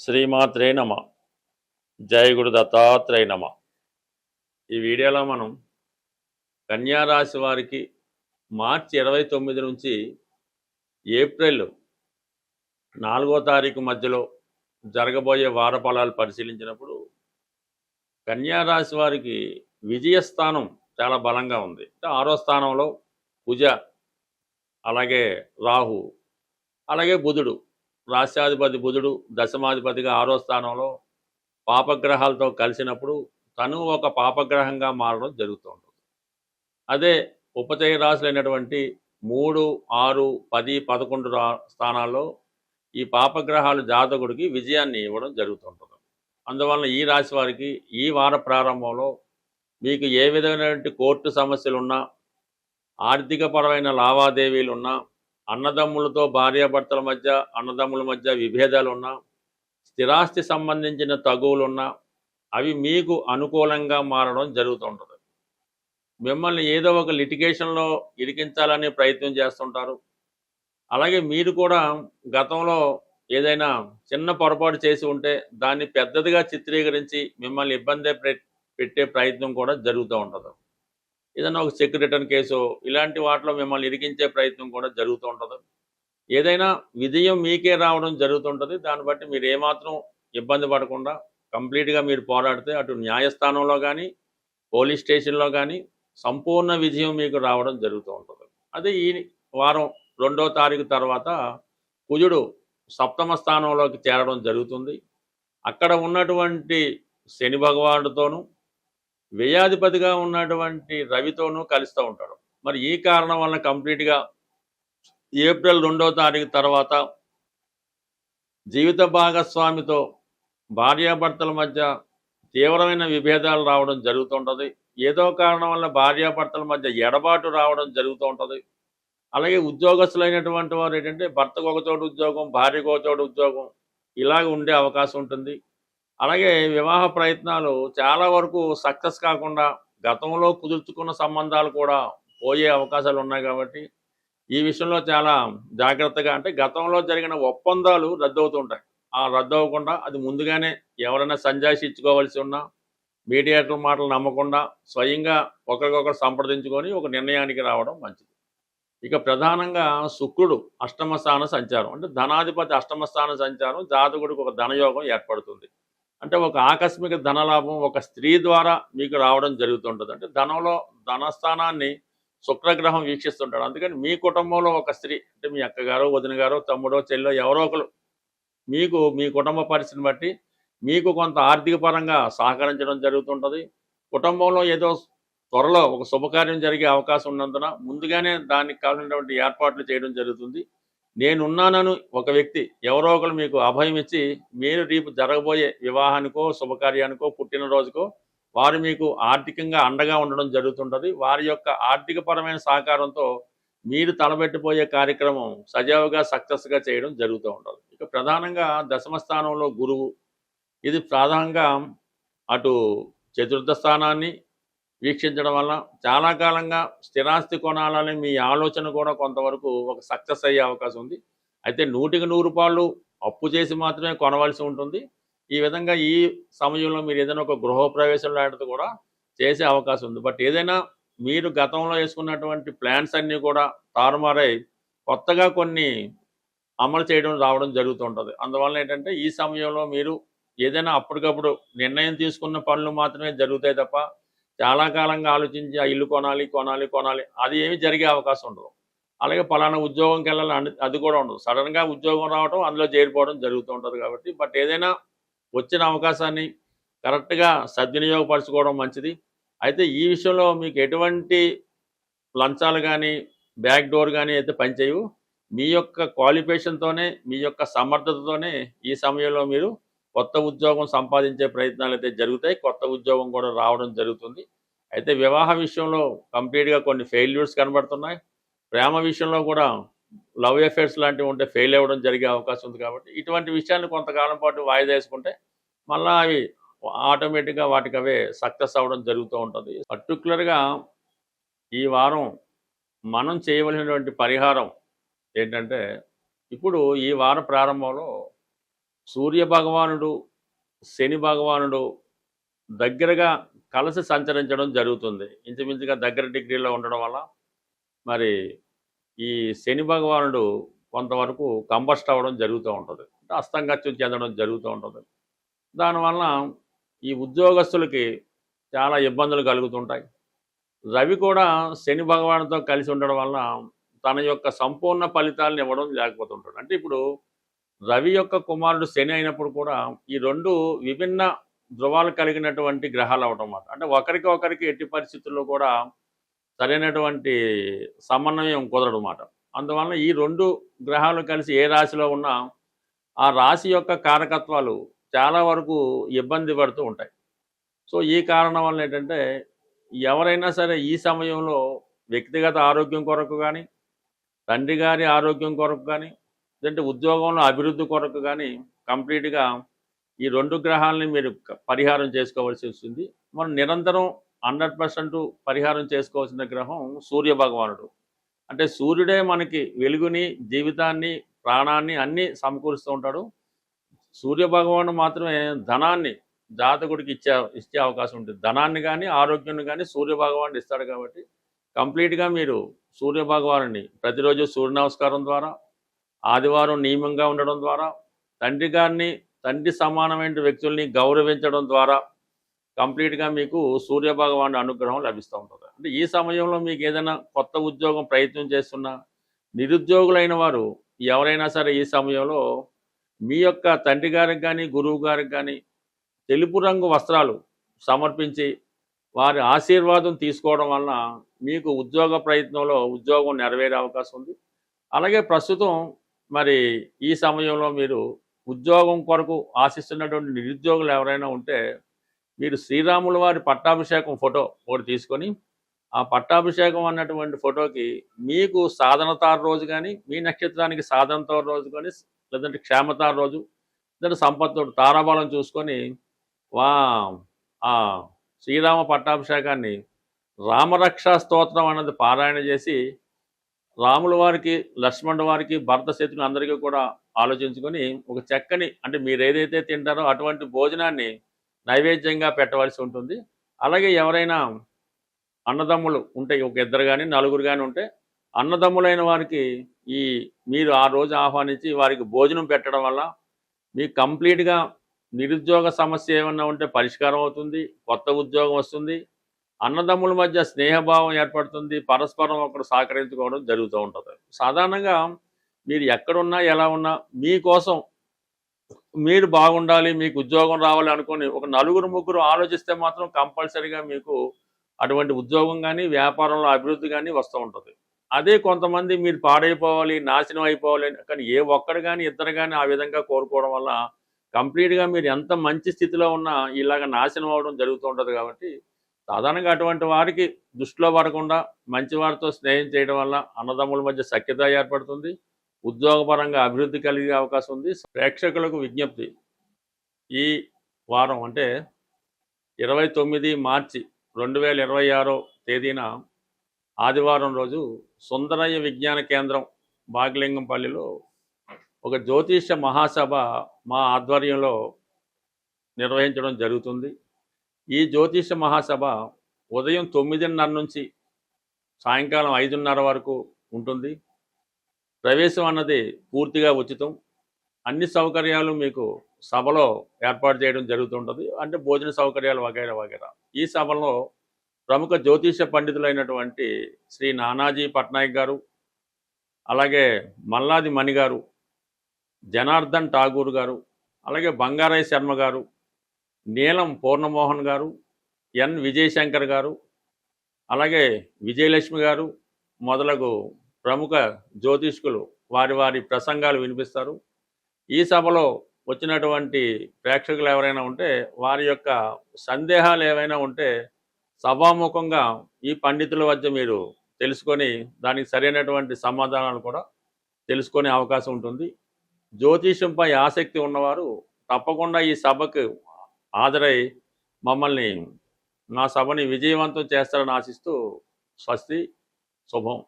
శ్రీమాత్రే నమ. జయ గురు దత్తాత్రేయ నమ. ఈ వీడియోలో మనం కన్యా రాశి వారికి మార్చి 29 నుంచి ఏప్రిల్ 4వ తారీఖు మధ్యలో జరగబోయే వార ఫలాలు పరిశీలించినప్పుడు కన్యా రాశి వారికి విజయస్థానం చాలా బలంగా ఉంది. 6వ స్థానంలో కుజ, అలాగే రాహు, అలాగే బుధుడు, రాశ్యాధిపతి బుధుడు దశమాధిపతిగా 6వ స్థానంలో పాపగ్రహాలతో కలిసినప్పుడు తను ఒక పాపగ్రహంగా మారడం జరుగుతూ ఉంటుంది. అదే ఉపచయ రాశులైనటువంటి 3, 6, 10, 11 స్థానాల్లో ఈ పాపగ్రహాలు జాతకుడికి విజయాన్ని ఇవ్వడం జరుగుతుంటుంది. అందువలన ఈ రాశి వారికి ఈ వార ప్రారంభంలో మీకు ఏ విధమైనటువంటి కోర్టు సమస్యలున్నా, ఆర్థికపరమైన లావాదేవీలున్నా, అన్నదమ్ములతో భార్యాభర్తల మధ్య, అన్నదమ్ముల మధ్య విభేదాలున్నా, స్థిరాస్తి సంబంధించిన తగువులున్నా అవి మీకు అనుకూలంగా మారడం జరుగుతుంటుంది. మిమ్మల్ని ఏదో ఒక లిటిగేషన్లో ఇరికించాలనే ప్రయత్నం చేస్తుంటారు. అలాగే మీరు కూడా గతంలో ఏదైనా చిన్న పొరపాటు చేసి ఉంటే దాన్ని పెద్దదిగా చిత్రీకరించి మిమ్మల్ని ఇబ్బంది పెట్టే ప్రయత్నం కూడా జరుగుతూ ఉంటుంది. ఏదైనా ఒక చెక్ రిటర్న్ కేసు ఇలాంటి వాటిలో మిమ్మల్ని ఇరికించే ప్రయత్నం కూడా జరుగుతూ ఉంటుంది. ఏదైనా విజయం మీకే రావడం జరుగుతుంటుంది. దాన్ని బట్టి మీరు ఏమాత్రం ఇబ్బంది పడకుండా కంప్లీట్గా మీరు పోరాడితే అటు న్యాయస్థానంలో కానీ, పోలీస్ స్టేషన్లో కానీ సంపూర్ణ విజయం మీకు రావడం జరుగుతూ ఉంటుంది. అదే ఈ వారం 2వ తారీఖు తర్వాత కుజుడు 7వ స్థానంలోకి చేరడం జరుగుతుంది. అక్కడ ఉన్నటువంటి శని భగవానుడితోనూ, వ్యయాధిపతిగా ఉన్నటువంటి రవితోనూ కలుస్తూ ఉంటాడు. మరి ఈ కారణం వల్ల కంప్లీట్గా ఏప్రిల్ 2వ తారీఖు తర్వాత జీవిత భాగస్వామితో భార్యాభర్తల మధ్య తీవ్రమైన విభేదాలు రావడం జరుగుతుంటుంది. ఏదో కారణం వల్ల భార్యాభర్తల మధ్య ఎడబాటు రావడం జరుగుతూ ఉంటుంది. అలాగే ఉద్యోగస్తులైనటువంటి వారు ఏంటంటే భర్తకు ఒక చోటు ఉద్యోగం, భార్యకు ఒక చోటు ఉద్యోగం ఇలాగ ఉండే అవకాశం ఉంటుంది. అలాగే వివాహ ప్రయత్నాలు చాలా వరకు సక్సెస్ కాకుండా గతంలో కుదుర్చుకున్న సంబంధాలు కూడా పోయే అవకాశాలు ఉన్నాయి. కాబట్టి ఈ విషయంలో చాలా జాగ్రత్తగా, అంటే గతంలో జరిగిన ఒప్పందాలు రద్దవుతుంటాయి. ఆ రద్దు అవ్వకుండా అది ముందుగానే ఎవరైనా సంజాయిషి ఇచ్చుకోవాల్సి ఉన్నా మీడియేటర్ మాటలు నమ్మకుండా స్వయంగా ఒకరికొకరు సంప్రదించుకొని ఒక నిర్ణయానికి రావడం మంచిది. ఇక ప్రధానంగా శుక్రుడు అష్టమ స్థాన సంచారం, అంటే ధనాధిపతి అష్టమ స్థాన సంచారం జాతకుడికి ఒక ధనయోగం ఏర్పడుతుంది. అంటే ఒక ఆకస్మిక ధనలాభం ఒక స్త్రీ ద్వారా మీకు రావడం జరుగుతుంటుంది. అంటే ధనస్థానాన్ని శుక్రగ్రహం వీక్షిస్తుంటాడు. అందుకని మీ కుటుంబంలో ఒక స్త్రీ, అంటే మీ అక్కగారో, వదిన గారో, తమ్ముడో, చెల్లో ఎవరో ఒకరు మీకు మీ కుటుంబ పరిస్థితిని బట్టి మీకు కొంత ఆర్థిక పరంగా సహకరించడం జరుగుతుంటుంది. కుటుంబంలో ఏదో త్వరలో ఒక శుభకార్యం జరిగే అవకాశం ఉన్నందున ముందుగానే దానికి కావాల్సినటువంటి ఏర్పాట్లు చేయడం జరుగుతుంది. నేనున్నానని ఒక వ్యక్తి ఎవరో ఒకరు మీకు అభయం ఇచ్చి మీరు రేపు జరగబోయే వివాహానికో, శుభకార్యానికో, పుట్టినరోజుకో వారు మీకు ఆర్థికంగా అండగా ఉండడం జరుగుతుంటుంది. వారి యొక్క ఆర్థికపరమైన సహకారంతో మీరు తలబెట్టిపోయే కార్యక్రమం సజావుగా సక్సెస్గా చేయడం జరుగుతూ ఉంటుంది. ఇక ప్రధానంగా దశమ స్థానంలో గురువు, ఇది ప్రధానంగా అటు చతుర్థ స్థానాన్ని వీక్షించడం వల్ల చాలా కాలంగా స్థిరాస్తి కొనాలని మీ ఆలోచన కూడా కొంతవరకు ఒక సక్సెస్ అయ్యే అవకాశం ఉంది. అయితే 100కి 100 అప్పు చేసి మాత్రమే కొనవలసి ఉంటుంది. ఈ విధంగా ఈ సమయంలో మీరు ఏదైనా ఒక గృహప్రవేశం లాంటిది కూడా చేసే అవకాశం ఉంది. బట్ ఏదైనా మీరు గతంలో వేసుకున్నటువంటి ప్లాన్స్ అన్నీ కూడా తారుమారై కొత్తగా కొన్ని అమలు చేయడం రావడం జరుగుతుంటుంది. అందువల్ల ఏంటంటే ఈ సమయంలో మీరు ఏదైనా అప్పటికప్పుడు నిర్ణయం తీసుకున్న పనులు మాత్రమే జరుగుతాయి తప్ప చాలా కాలంగా ఆలోచించి ఆ ఇల్లు కొనాలి కొనాలి కొనాలి అది ఏమి జరిగే అవకాశం ఉండదు. అలాగే పలానా ఉద్యోగంకి వెళ్ళాలి అది కూడా ఉండదు. సడన్గా ఉద్యోగం రావడం, అందులో చేరిపోవడం జరుగుతూ ఉంటుంది. కాబట్టి బట్ ఏదైనా వచ్చిన అవకాశాన్ని కరెక్ట్గా సద్వినియోగపరచుకోవడం మంచిది. అయితే ఈ విషయంలో మీకు ఎటువంటి లంచాలు కానీ, బ్యాక్ డోర్ కానీ అయితే పనిచేయవు. మీ యొక్క క్వాలిఫికేషన్తోనే, మీ యొక్క సమర్థతతోనే ఈ సమయంలో మీరు కొత్త ఉద్యోగం సంపాదించే ప్రయత్నాలు అయితే జరుగుతాయి. కొత్త ఉద్యోగం కూడా రావడం జరుగుతుంది. అయితే వివాహ విషయంలో కంప్లీట్గా కొన్ని ఫెయిల్యూర్స్ కనబడుతున్నాయి. ప్రేమ విషయంలో కూడా లవ్ అఫేర్స్ లాంటివి ఉంటే ఫెయిల్ అవ్వడం జరిగే అవకాశం ఉంది. కాబట్టి ఇటువంటి విషయాన్ని కొంతకాలం పాటు వాయిదా వేసుకుంటే మళ్ళీ అవి ఆటోమేటిక్గా వాటికి అవే సక్సెస్ అవ్వడం జరుగుతూ ఉంటుంది. పర్టికులర్గా ఈ వారం మనం చేయవలసినటువంటి పరిహారం ఏంటంటే, ఇప్పుడు ఈ వార ప్రారంభంలో సూర్య భగవానుడు, శని భగవానుడు దగ్గరగా కలిసి సంచరించడం జరుగుతుంది. ఇంచుమించుగా దగ్గర డిగ్రీలో ఉండడం వల్ల మరి ఈ శని భగవానుడు కొంతవరకు కంబస్ట్ అవ్వడం జరుగుతూ ఉంటుంది. అంటే అస్తంగత్యం చెందడం జరుగుతూ ఉంటుంది. దానివల్ల ఈ ఉద్యోగస్తులకి చాలా ఇబ్బందులు కలుగుతుంటాయి. రవి కూడా శని భగవానుడితో కలిసి ఉండడం వల్ల తన యొక్క సంపూర్ణ ఫలితాలను ఇవ్వడం లేకపోతుంటాడు. అంటే ఇప్పుడు రవి యొక్క కుమారుడు శని అయినప్పుడు కూడా ఈ రెండు విభిన్న ధృవాలు కలిగినటువంటి గ్రహాలు అవటం మాట. అంటే ఒకరికి ఒకరికి ఎట్టి పరిస్థితుల్లో కూడా సరైనటువంటి సమన్వయం కుదరడు మాట. అందువలన ఈ రెండు గ్రహాలు కలిసి ఏ రాశిలో ఉన్నా ఆ రాశి యొక్క కారకత్వాలు చాలా వరకు ఇబ్బంది పడుతూ ఉంటాయి. సో ఈ కారణం వల్ల ఏంటంటే ఎవరైనా సరే ఈ సమయంలో వ్యక్తిగత ఆరోగ్యం కొరకు కానీ, తండ్రి గారి ఆరోగ్యం కొరకు కానీ, లేదంటే ఉద్యోగంలో అభివృద్ధి కొరకు కానీ కంప్లీట్గా ఈ రెండు గ్రహాలని మీరు పరిహారం చేసుకోవాల్సి వస్తుంది. మనం నిరంతరం 100% పరిహారం చేసుకోవాల్సిన గ్రహం సూర్య భగవానుడు. అంటే సూర్యుడే మనకి వెలుగుని, జీవితాన్ని, ప్రాణాన్ని అన్నీ సమకూరుస్తూ ఉంటాడు. సూర్య భగవానుడు మాత్రమే ధనాన్ని జాతకుడికి ఇచ్చే అవకాశం ఉంటుంది. ధనాన్ని కానీ, ఆరోగ్యాన్ని కానీ సూర్య భగవానుడు ఇస్తాడు. కాబట్టి కంప్లీట్గా మీరు సూర్య భగవానుడిని ప్రతిరోజు సూర్య నమస్కారం ద్వారా, ఆదివారం నియమంగా ఉండడం ద్వారా, తండ్రి గారిని, తండ్రి సమానమైన వ్యక్తుల్ని గౌరవించడం ద్వారా కంప్లీట్గా మీకు సూర్య భగవానుడి అనుగ్రహం లభిస్తూ ఉంటుంది. అంటే ఈ సమయంలో మీకు ఏదైనా కొత్త ఉద్యోగం ప్రయత్నం చేస్తున్నా, నిరుద్యోగులైన వారు ఎవరైనా సరే ఈ సమయంలో మీ యొక్క తండ్రి గారికి కానీ, గురువు గారికి కానీ తెలుపు రంగు వస్త్రాలు సమర్పించి వారి ఆశీర్వాదం తీసుకోవడం వలన మీకు ఉద్యోగ ప్రయత్నంలో ఉద్యోగం నెరవేరే అవకాశం ఉంది. అలాగే ప్రస్తుతం మరి ఈ సమయంలో మీరు ఉద్యోగం కొరకు ఆశిస్తున్నటువంటి నిరుద్యోగులు ఎవరైనా ఉంటే మీరు శ్రీరాముల వారి పట్టాభిషేకం ఫోటో ఒకటి తీసుకొని ఆ పట్టాభిషేకం అన్నటువంటి ఫోటోకి మీకు సాధనతార రోజు కానీ, మీ నక్షత్రానికి సాధనతార రోజు కానీ, లేదంటే క్షేమతార రోజు, లేదంటే సంపత్తు తారాబలం చూసుకొని వా ఆ శ్రీరామ పట్టాభిషేకాన్ని రామరక్షా స్తోత్రం అన్నది పారాయణ చేసి రాముల వారికి, లక్ష్మణుల వారికి, భరత శత్రుని అందరికీ కూడా ఆలోచించుకొని ఒక చక్కని అంటే మీరు ఏదైతే తింటారో అటువంటి భోజనాన్ని నైవేద్యంగా పెట్టవలసి ఉంటుంది. అలాగే ఎవరైనా అన్నదమ్ములు ఉంటే ఒక ఇద్దరు కానీ, నలుగురు కానీ ఉంటే అన్నదమ్ములైన వారికి మీరు ఆ రోజు ఆహ్వానించి వారికి భోజనం పెట్టడం వల్ల మీకు కంప్లీట్గా నిరుద్యోగ సమస్య ఏమన్నా ఉంటే పరిష్కారం అవుతుంది. కొత్త ఉద్యోగం వస్తుంది. అన్నదమ్ముల మధ్య స్నేహభావం ఏర్పడుతుంది. పరస్పరం ఒకరు సహకరించుకోవడం జరుగుతూ ఉంటుంది. సాధారణంగా మీరు ఎక్కడున్నా, ఎలా ఉన్నా మీకోసం మీరు బాగుండాలి, మీకు ఉద్యోగం రావాలి అనుకుని ఒక నలుగురు ముగ్గురు ఆలోచిస్తే మాత్రం కంపల్సరీగా మీకు అటువంటి ఉద్యోగం కానీ, వ్యాపారంలో అభివృద్ధి కానీ వస్తూ ఉంటుంది. అదే కొంతమంది మీరు పాడైపోవాలి, నాశనం అయిపోవాలి కానీ ఏ ఒక్కరు కానీ, ఇద్దరు కానీ ఆ విధంగా కోరుకోవడం వల్ల కంప్లీట్గా మీరు ఎంత మంచి స్థితిలో ఉన్నా ఇలాగ నాశనం అవ్వడం జరుగుతూ ఉంటుంది. కాబట్టి సాధారణంగా అటువంటి వారికి దృష్టిలో పడకుండా మంచి వారితో స్నేహం చేయడం వల్ల అన్నదమ్ముల మధ్య సఖ్యత ఏర్పడుతుంది. ఉద్యోగపరంగా అభివృద్ధి కలిగే అవకాశం ఉంది. ప్రేక్షకులకు విజ్ఞప్తి, ఈ వారం అంటే 29 మార్చి 2026 తేదీన ఆదివారం రోజు సుందరయ్య విజ్ఞాన కేంద్రం బాగలింగంపల్లిలో ఒక జ్యోతిష్య మహాసభ మా ఆధ్వర్యంలో నిర్వహించడం జరుగుతుంది. ఈ జ్యోతిష్య మహాసభ ఉదయం 9:30 నుంచి సాయంకాలం 5:30 వరకు ఉంటుంది. ప్రవేశం అన్నది పూర్తిగా ఉచితం. అన్ని సౌకర్యాలు మీకు సభలో ఏర్పాటు చేయడం జరుగుతుంటుంది. అంటే భోజన సౌకర్యాలు వగైరా వగైరా. ఈ సభలో ప్రముఖ జ్యోతిష పండితులైనటువంటి శ్రీ నానాజీ పట్నాయక్ గారు, అలాగే మల్లాది మణి గారు, జనార్దన్ ఠాగూర్ గారు, అలాగే బంగారయ్య శర్మ గారు, నీలం పూర్ణమోహన్ గారు, ఎన్ విజయశంకర్ గారు, అలాగే విజయలక్ష్మి గారు మొదలగు ప్రముఖ జ్యోతిష్కులు వారి వారి ప్రసంగాలు వినిపిస్తారు. ఈ సభలో వచ్చినటువంటి ప్రేక్షకులు ఎవరైనా ఉంటే వారి యొక్క సందేహాలు ఏవైనా ఉంటే సభాముఖంగా ఈ పండితుల వద్ద మీరు తెలుసుకొని దానికి సరైనటువంటి సమాధానాలు కూడా తెలుసుకునే అవకాశం ఉంటుంది. జ్యోతిషంపై ఆసక్తి ఉన్నవారు తప్పకుండా ఈ సభకు హాజరై మమ్మల్ని మా సభని విజయవంతం చేస్తారని ఆశిస్తూ స్వస్తి, శుభం.